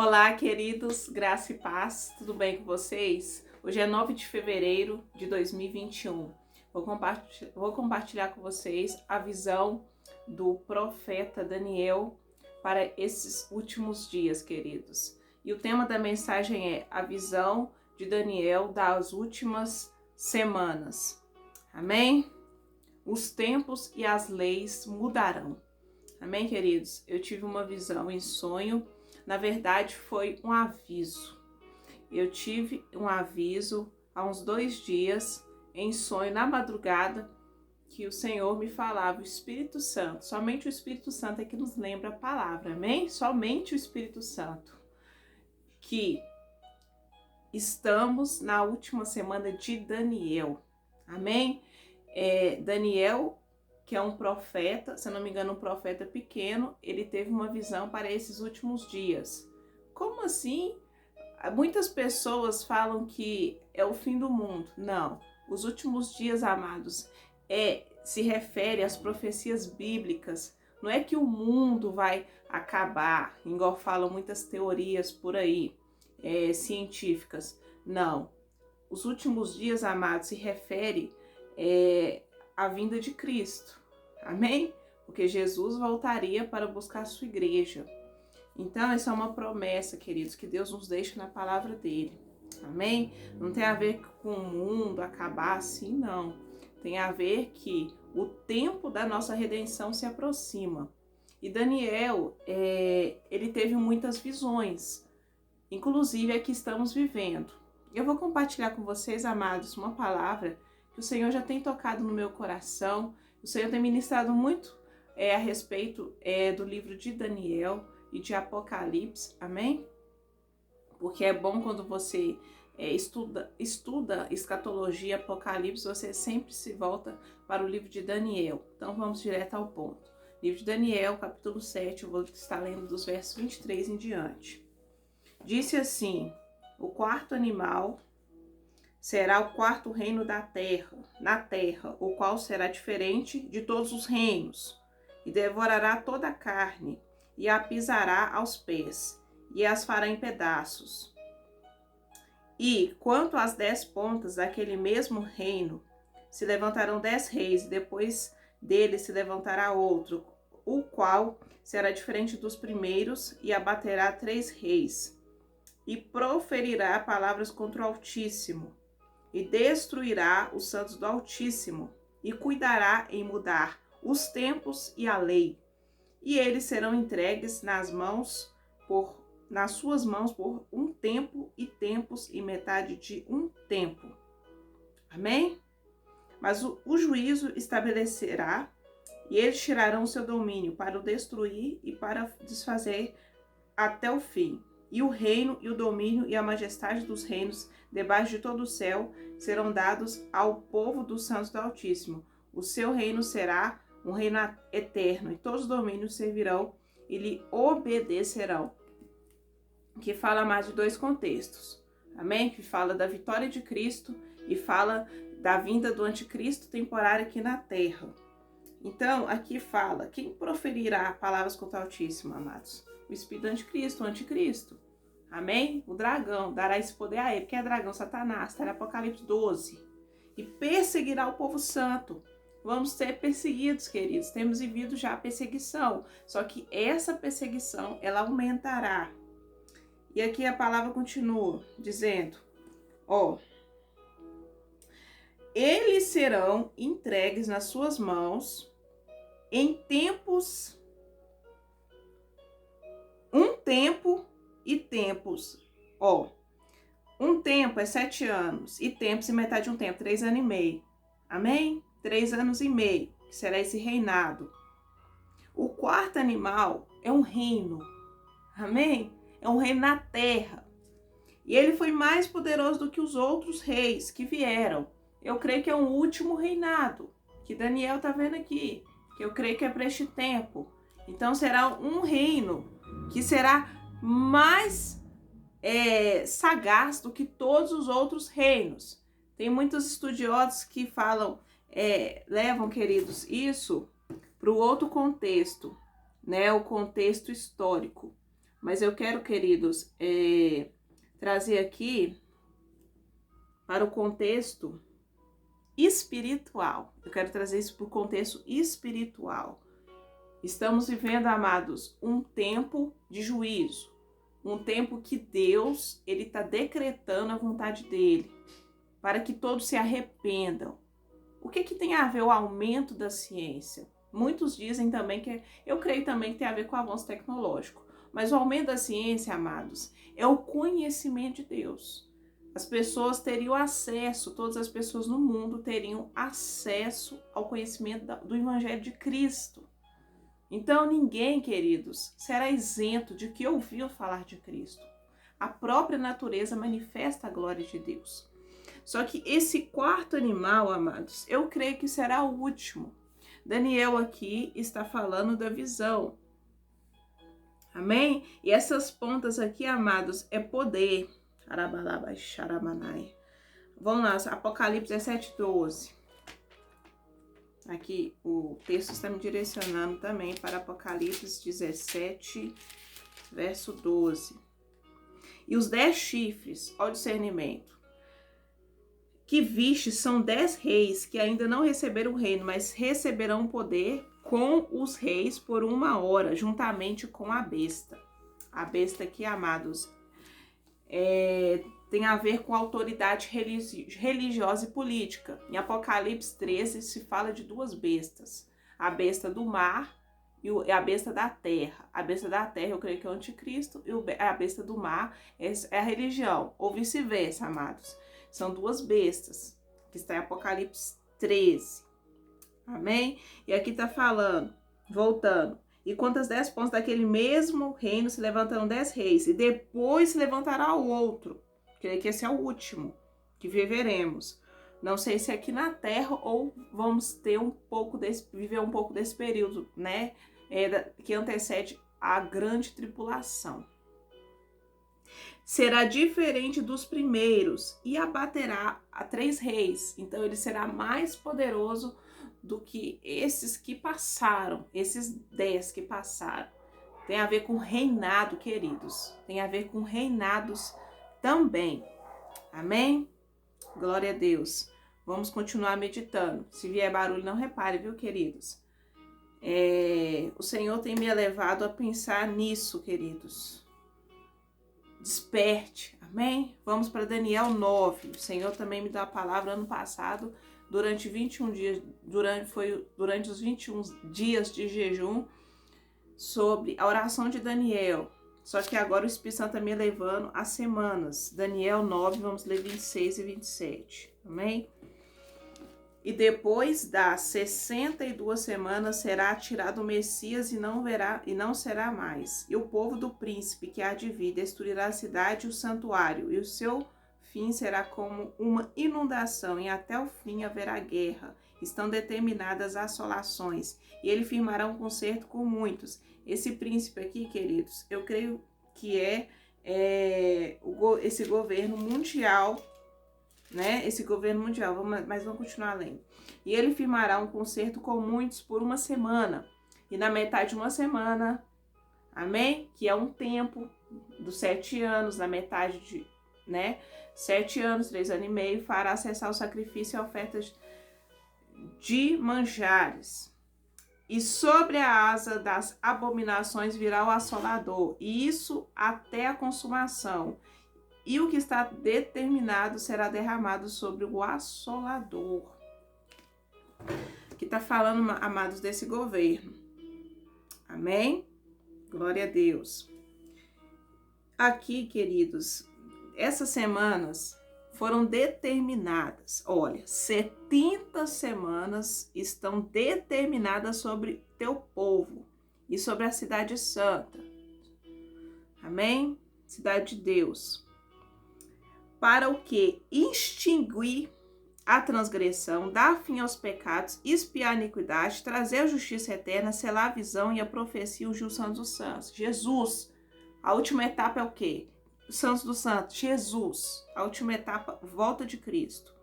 Olá, queridos, graça e paz, tudo bem com vocês? Hoje é 9 de fevereiro de 2021. Vou compartilhar com vocês a visão do profeta Daniel para esses últimos dias, queridos. E o tema da mensagem é a visão de Daniel das últimas semanas. Amém? Os tempos e as leis mudarão. Amém, queridos? Eu tive uma visão em sonho. Na verdade, foi um aviso. Eu tive um aviso há uns 2 dias, em sonho, na madrugada, que o Senhor me falava, o Espírito Santo, somente o Espírito Santo é que nos lembra a palavra, amém? Somente o Espírito Santo, que estamos na última semana de Daniel, amém? Daniel, que é um profeta, se eu não me engano, um profeta pequeno, ele teve uma visão para esses últimos dias. Como assim? Muitas pessoas falam que é o fim do mundo. Não, os últimos dias, amados, se refere às profecias bíblicas. Não é que o mundo vai acabar, igual falam muitas teorias por aí, científicas. Não, os últimos dias, amados, se refere à vinda de Cristo. Amém? Porque Jesus voltaria para buscar a sua igreja. Então, essa é uma promessa, queridos, que Deus nos deixa na palavra dele. Amém? Não tem a ver com o mundo acabar assim, não. Tem a ver que o tempo da nossa redenção se aproxima. E Daniel, ele teve muitas visões, inclusive a que estamos vivendo. Eu vou compartilhar com vocês, amados, uma palavra que o Senhor já tem tocado no meu coração. O Senhor tem ministrado muito a respeito do livro de Daniel e de Apocalipse, amém? Porque é bom quando você estuda escatologia, Apocalipse, você sempre se volta para o livro de Daniel. Então vamos direto ao ponto. Livro de Daniel, capítulo 7, eu vou estar lendo dos versos 23 em diante. Disse assim: o quarto animal será o quarto reino na terra, o qual será diferente de todos os reinos, e devorará toda a carne, e a pisará aos pés, e as fará em pedaços. E, quanto às 10 pontas daquele mesmo reino, se levantarão 10 reis, e depois dele se levantará outro, o qual será diferente dos primeiros, e abaterá 3 reis, e proferirá palavras contra o Altíssimo, e destruirá os santos do Altíssimo, e cuidará em mudar os tempos e a lei. E eles serão entregues nas suas mãos por um tempo e tempos e metade de um tempo. Amém? Mas o juízo estabelecerá, e eles tirarão o seu domínio para o destruir e para desfazer até o fim. E o reino e o domínio e a majestade dos reinos debaixo de todo o céu serão dados ao povo dos santos do Altíssimo. O seu reino será um reino eterno, e todos os domínios servirão e lhe obedecerão. Que fala mais de 2 contextos, amém? Que fala da vitória de Cristo e fala da vinda do anticristo temporário aqui na terra. Então, aqui fala, quem proferirá palavras contra o Altíssimo, amados? O Espírito do Anticristo, o Anticristo. Amém? O dragão dará esse poder a ele, que é dragão, Satanás, está em Apocalipse 12. E perseguirá o povo santo. Vamos ser perseguidos, queridos. Temos vivido já a perseguição. Só que essa perseguição, ela aumentará. E aqui a palavra continua dizendo, eles serão entregues nas suas mãos em tempos, um tempo e tempos. Um tempo é 7 anos e tempos e metade de um tempo, 3 anos e meio. Amém? 3 anos e meio, que será esse reinado. O quarto animal é um reino. Amém? É um reino na terra. E ele foi mais poderoso do que os outros reis que vieram. Eu creio que é um último reinado, que Daniel está vendo aqui, que eu creio que é para este tempo. Então será um reino que será mais sagaz do que todos os outros reinos. Tem muitos estudiosos que falam, levam, queridos, isso para o outro contexto, né? O contexto histórico. Mas eu quero, queridos, trazer aqui para o contexto espiritual. Eu quero trazer isso para o contexto espiritual. Estamos vivendo, amados, um tempo de juízo. Um tempo que Deus, ele está decretando a vontade dele, para que todos se arrependam. O que tem a ver o aumento da ciência? Muitos dizem também que, eu creio também que tem a ver com o avanço tecnológico. Mas o aumento da ciência, amados, é o conhecimento de Deus. As pessoas teriam acesso, todas as pessoas no mundo teriam acesso ao conhecimento do Evangelho de Cristo. Então ninguém, queridos, será isento de que ouviu falar de Cristo. A própria natureza manifesta a glória de Deus. Só que esse quarto animal, amados, eu creio que será o último. Daniel aqui está falando da visão. Amém? E essas pontas aqui, amados, é poder. Vamos lá, Apocalipse 17:12. Aqui o texto está me direcionando também para Apocalipse 17, verso 12. E os 10 chifres, ao discernimento, que viste são 10 reis que ainda não receberam o reino, mas receberão poder com os reis por 1 hora, juntamente com a besta. A besta aqui, amados, tem a ver com autoridade religiosa e política. Em Apocalipse 13 se fala de 2 bestas. A besta do mar e a besta da terra. A besta da terra eu creio que é o anticristo e a besta do mar é a religião. Ou vice-versa, amados. São 2 bestas, que está em Apocalipse 13. Amém? E aqui está falando, voltando. E quantas 10 pontas daquele mesmo reino se levantarão 10 reis, e depois se levantará o outro. Creio que esse é o último que viveremos. Não sei se é aqui na terra ou vamos ter viver um pouco desse período, né? Que antecede a grande tribulação. Será diferente dos primeiros e abaterá a 3 reis. Então ele será mais poderoso do que esses que passaram, esses 10 que passaram. Tem a ver com reinado, queridos. Tem a ver com reinados também. Amém? Glória a Deus. Vamos continuar meditando. Se vier barulho, não repare, viu, queridos? O Senhor tem me levado a pensar nisso, queridos. Desperte, amém? Vamos para Daniel 9. O Senhor também me deu a palavra ano passado, durante 21 dias, durante os 21 dias de jejum, sobre a oração de Daniel. Só que agora o Espírito Santo está me levando a semanas. Daniel 9, vamos ler 26 e 27, amém? E depois das 62 semanas será tirado o Messias e não será mais. E o povo do príncipe que há de vir destruirá a cidade e o santuário, e o seu fim será como uma inundação, e até o fim haverá guerra. Estão determinadas assolações, e ele firmará um concerto com muitos. Esse príncipe aqui, queridos, eu creio que esse governo mundial, né? Esse governo mundial, mas vamos continuar lendo. E ele firmará um concerto com muitos por 1 semana, e na metade de 1 semana, amém? Que é um tempo dos 7 anos, na metade de, 7 anos, 3 anos e meio, fará cessar o sacrifício e ofertas de manjares. E sobre a asa das abominações virá o assolador, e isso até a consumação. E o que está determinado será derramado sobre o assolador. Aqui está falando, amados, desse governo. Amém? Glória a Deus. Aqui, queridos, essas semanas foram determinadas. Olha, 70 semanas estão determinadas sobre teu povo e sobre a cidade santa. Amém? Cidade de Deus. Para o que? Extinguir a transgressão, dar fim aos pecados, expiar a iniquidade, trazer a justiça eterna, selar a visão e a profecia, o juízo santo dos santos. Jesus. A última etapa é o quê? Os santos dos santos. Jesus. A última etapa, volta de Cristo.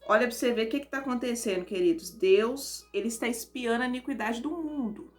Olha para você ver o que está acontecendo, queridos. Deus, ele está expiando a iniquidade do mundo.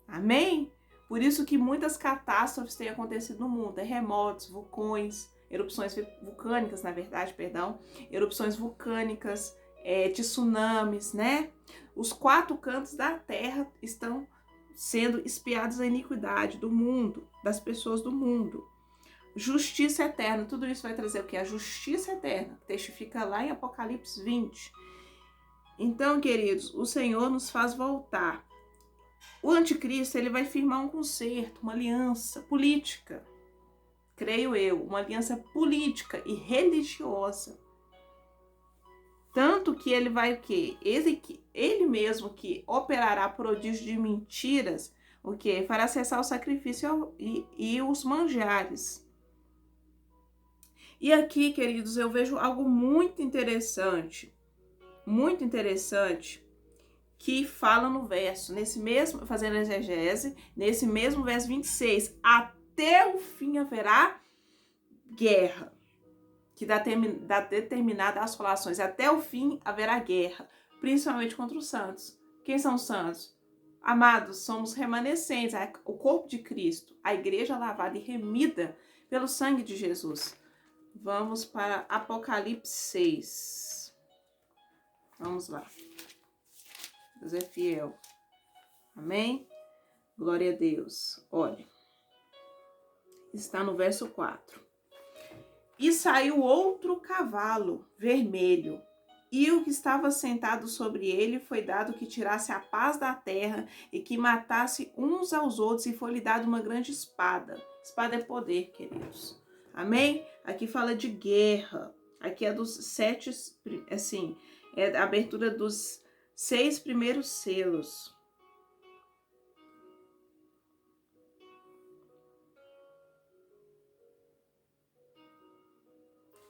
Amém? Por isso que muitas catástrofes têm acontecido no mundo, terremotos, vulcões, erupções vulcânicas, na verdade, perdão, erupções vulcânicas, tsunamis, né? Os 4 cantos da terra estão sendo espiados a iniquidade do mundo, das pessoas do mundo. Justiça eterna, tudo isso vai trazer o quê? A justiça eterna, que testifica lá em Apocalipse 20. Então, queridos, o Senhor nos faz voltar. O anticristo, ele vai firmar um concerto, uma aliança política, creio eu, uma aliança política e religiosa. Tanto que ele vai o quê? Ele mesmo que operará prodígio de mentiras, o quê? Fará cessar o sacrifício e os manjares. E aqui, queridos, eu vejo algo muito interessante, que fala no verso, fazendo a exegese, nesse mesmo verso 26, até o fim haverá guerra, que dá determinada as relações, até o fim haverá guerra, principalmente contra os santos. Quem são os santos? Amados, somos remanescentes, o corpo de Cristo, a igreja lavada e remida pelo sangue de Jesus. Vamos para Apocalipse 6. Vamos lá. Deus é fiel. Amém? Glória a Deus. Olha. Está no verso 4. E saiu outro cavalo vermelho, e o que estava sentado sobre ele foi dado que tirasse a paz da terra e que matasse uns aos outros, e foi-lhe dado uma grande espada. Espada é poder, queridos. Amém? Aqui fala de guerra. Aqui é dos 7, assim, é a abertura dos 6 primeiros selos.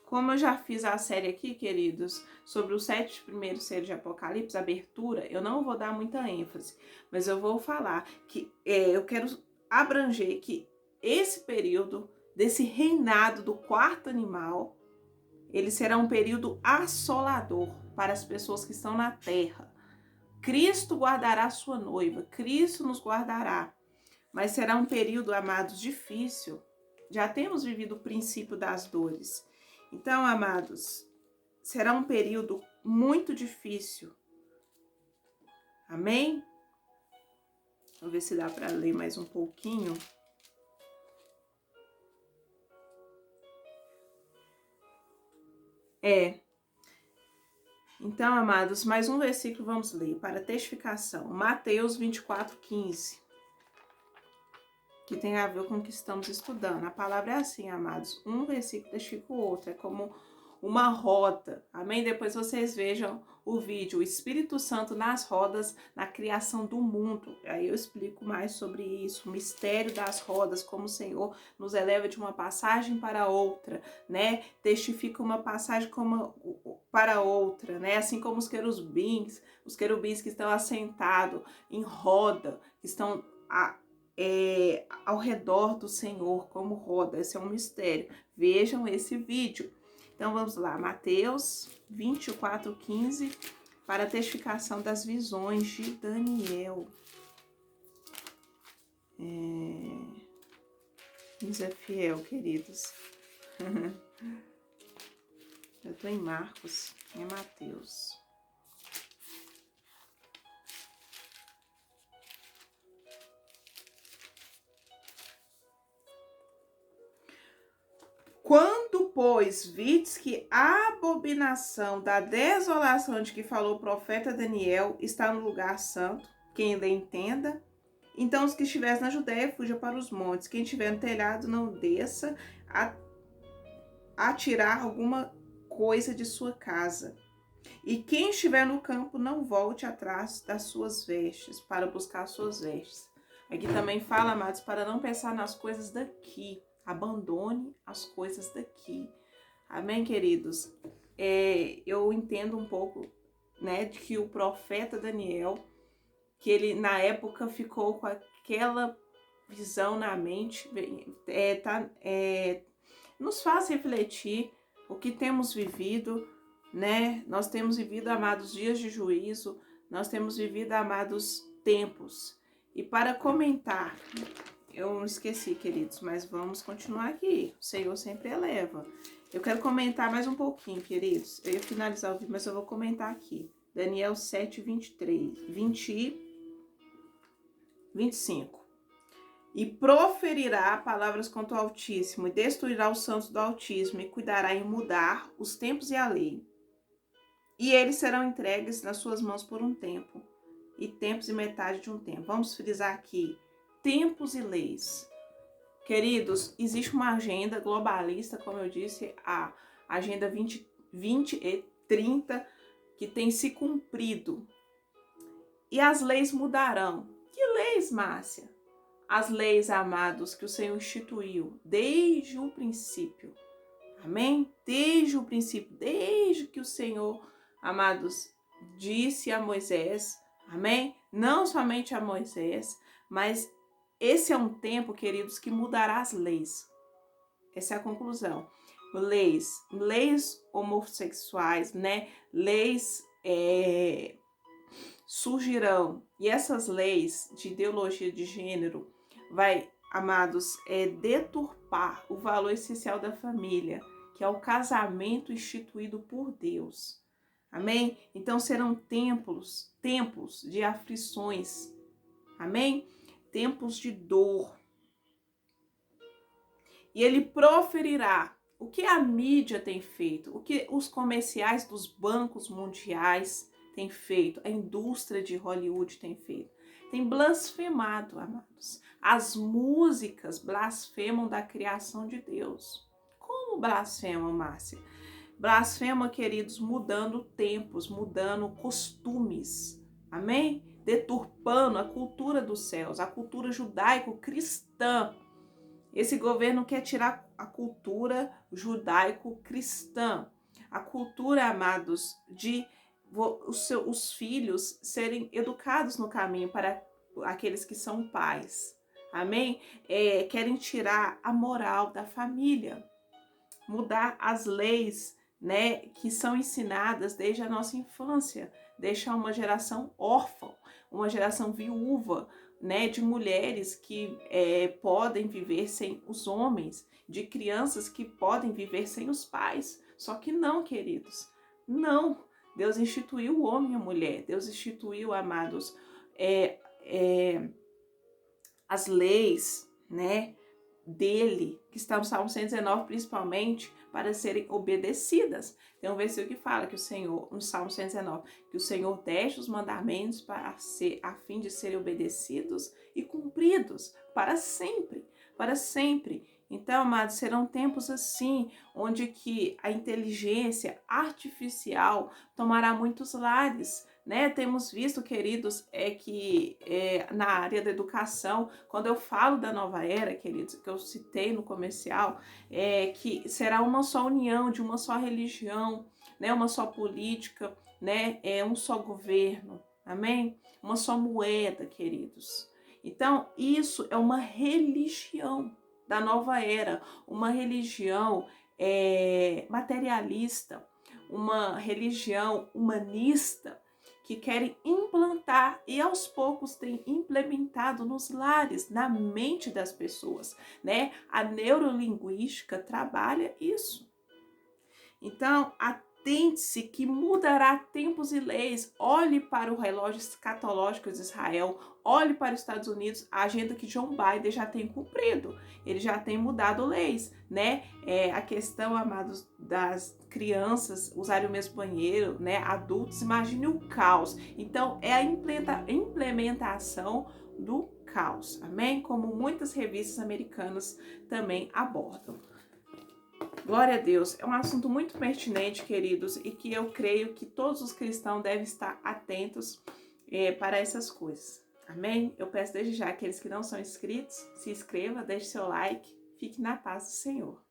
Como eu já fiz a série aqui, queridos, sobre os 7 primeiros selos de Apocalipse, abertura, eu não vou dar muita ênfase, mas eu vou falar que eu quero abranger que esse período desse reinado do 4º animal, ele será um período assolador para as pessoas que estão na terra. Cristo guardará a sua noiva, Cristo nos guardará, mas será um período, amados, difícil. Já temos vivido o princípio das dores. Então, amados, será um período muito difícil. Amém? Vou ver se dá para ler mais um pouquinho. Então, amados, mais um versículo vamos ler para testificação. Mateus 24:15. Que tem a ver com o que estamos estudando. A palavra é assim, amados. Um versículo testifica o outro. É como uma roda. Amém? Depois vocês vejam o vídeo. O Espírito Santo nas rodas, na criação do mundo. Aí eu explico mais sobre isso. O mistério das rodas. Como o Senhor nos eleva de uma passagem para outra, né? Testifica uma passagem para outra, né? Assim como os querubins que estão assentados em roda, que estão ao redor do Senhor, como roda. Esse é um mistério. Vejam esse vídeo. Então vamos lá, Mateus 24:15, para a testificação das visões de Daniel. Deus é fiel, queridos. Eu estou em Marcos, em Mateus. Quando, pois, vides que a abominação da desolação de que falou o profeta Daniel está no lugar santo, quem ainda entenda, então os que estiverem na Judéia fuja para os montes, quem estiver no telhado não desça a tirar alguma coisa de sua casa, e quem estiver no campo não volte atrás das suas vestes, para buscar suas vestes. Aqui também fala, amados, para não pensar nas coisas daqui. Abandone as coisas daqui. Amém, queridos? Eu entendo um pouco, né, de que o profeta Daniel, que ele na época ficou com aquela visão na mente, nos faz refletir o que temos vivido, né? Nós temos vivido, amados, dias de juízo, nós temos vivido, amados, tempos. E para comentar, eu esqueci, queridos, mas vamos continuar aqui. O Senhor sempre eleva. Eu quero comentar mais um pouquinho, queridos. Eu ia finalizar o vídeo, mas eu vou comentar aqui. Daniel 7, 25. E proferirá palavras contra o Altíssimo, e destruirá os santos do Altíssimo, e cuidará em mudar os tempos e a lei. E eles serão entregues nas suas mãos por um tempo, e tempos e metade de um tempo. Vamos frisar aqui, tempos e leis. Queridos, existe uma agenda globalista, como eu disse, a Agenda 2030, que tem se cumprido. E as leis mudarão. Que leis, Márcia? As leis, amados, que o Senhor instituiu desde o princípio. Amém? Desde o princípio, desde que o Senhor, amados, disse a Moisés, amém? Não somente a Moisés, mas esse é um tempo, queridos, que mudará as leis. Essa é a conclusão. Leis homossexuais, né? Leis surgirão. E essas leis de ideologia de gênero vai, amados, deturpar o valor essencial da família, que é o casamento instituído por Deus. Amém? Então serão tempos de aflições. Amém? Tempos de dor. E ele proferirá o que a mídia tem feito, o que os comerciais dos bancos mundiais têm feito, a indústria de Hollywood tem feito. Tem blasfemado, amados. As músicas blasfemam da criação de Deus. Como blasfemam, Márcia? Blasfema, queridos, mudando tempos, mudando costumes. Amém? Deturpando a cultura dos céus, a cultura judaico-cristã. Esse governo quer tirar a cultura judaico-cristã. A cultura, amados, de os filhos serem educados no caminho para aqueles que são pais. Amém? Querem tirar a moral da família, mudar as leis, né, que são ensinadas desde a nossa infância, deixar uma geração órfã, uma geração viúva, né, de mulheres que podem viver sem os homens, de crianças que podem viver sem os pais. Só que não, queridos, não. Deus instituiu o homem e a mulher. Deus instituiu, amados, as leis, né, dele, que está no Salmo 119, principalmente, para serem obedecidas. Tem um versículo que fala que o Senhor, no Salmo 119, que o Senhor deixa os mandamentos a fim de serem obedecidos e cumpridos para sempre, para sempre. Então, amados, serão tempos assim, onde que a inteligência artificial tomará muitos lares, né? Temos visto, queridos, que na área da educação, quando eu falo da nova era, queridos, que eu citei no comercial, que será uma só união, de uma só religião, né? Uma só política, né? Um só governo, amém? Uma só moeda, queridos. Então, isso é uma religião da nova era, uma religião materialista, uma religião humanista, que querem implantar e aos poucos têm implementado nos lares, na mente das pessoas, né? A neurolinguística trabalha isso. Então, atente-se que mudará tempos e leis. Olhe para o relógio escatológico de Israel, olhe para os Estados Unidos, a agenda que Joe Biden já tem cumprido. Ele já tem mudado leis, né? A questão, amados, das crianças usarem o mesmo banheiro, né? Adultos, imagine o caos. Então, é a implementação do caos, amém? Como muitas revistas americanas também abordam. Glória a Deus, é um assunto muito pertinente, queridos, e que eu creio que todos os cristãos devem estar atentos para essas coisas, amém? Eu peço desde já aqueles que não são inscritos, se inscreva, deixe seu like, fique na paz do Senhor.